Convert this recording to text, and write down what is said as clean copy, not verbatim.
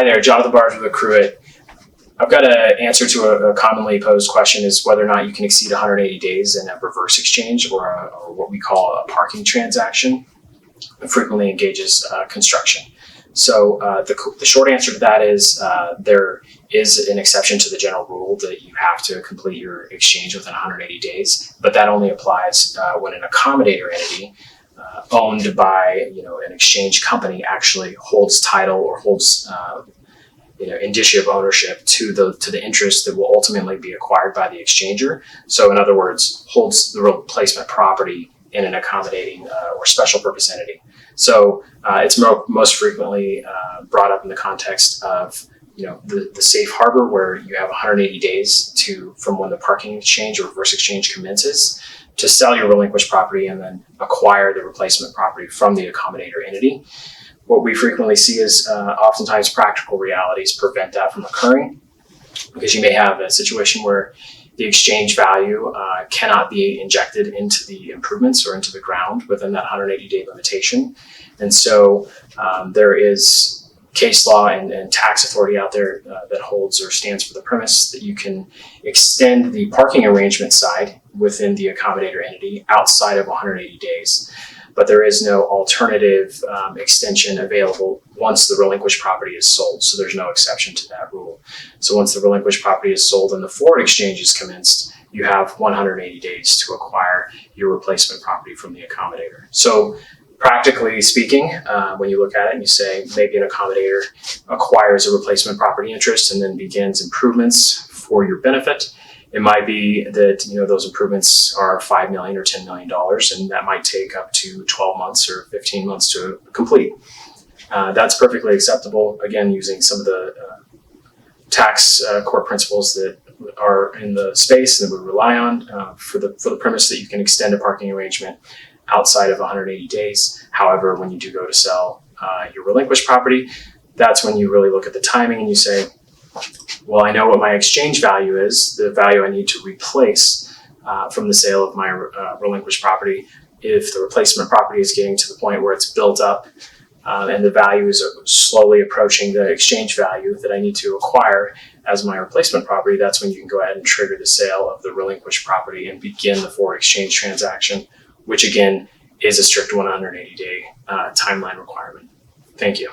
Hi there, Jonathan Barnes with Accruit. I've got an answer to a commonly posed question is whether or not you can exceed 180 days in a reverse exchange or what we call a parking transaction. It frequently engages construction. So the short answer to that is there is an exception to the general rule that you have to complete your exchange within 180 days, but that only applies when an accommodator entity owned by an exchange company actually holds title or holds indicia of ownership to the interest that will ultimately be acquired by the exchanger. So in other words, holds the replacement property in an accommodating or special purpose entity. So it's most frequently brought up in the context of the safe harbor, where you have 180 days from when the parking exchange or reverse exchange commences to sell your relinquished property and then acquire the replacement property from the accommodator entity. What we frequently see is oftentimes practical realities prevent that from occurring, because you may have a situation where the exchange value cannot be injected into the improvements or into the ground within that 180-day limitation. And so there is case law and tax authority out there that holds or stands for the premise that you can extend the parking arrangement side within the accommodator entity outside of 180 days. But there is no alternative extension available once the relinquished property is sold. So there's no exception to that rule. So once the relinquished property is sold and the forward exchange is commenced, you have 180 days to acquire your replacement property from the accommodator. So practically speaking, when you look at it and you say maybe an accommodator acquires a replacement property interest and then begins improvements for your benefit, it might be that those improvements are $5 million or $10 million, and that might take up to 12 months or 15 months to complete. That's perfectly acceptable. Again, using some of the tax court principles that are in the space and that we rely on for the premise that you can extend a parking arrangement outside of 180 days. However, when you do go to sell your relinquished property, that's when you really look at the timing and you say, well, I know what my exchange value is, the value I need to replace from the sale of my relinquished property. If the replacement property is getting to the point where it's built up and the value is slowly approaching the exchange value that I need to acquire as my replacement property, that's when you can go ahead and trigger the sale of the relinquished property and begin the forward exchange transaction, which again is a strict 180-day timeline requirement. Thank you.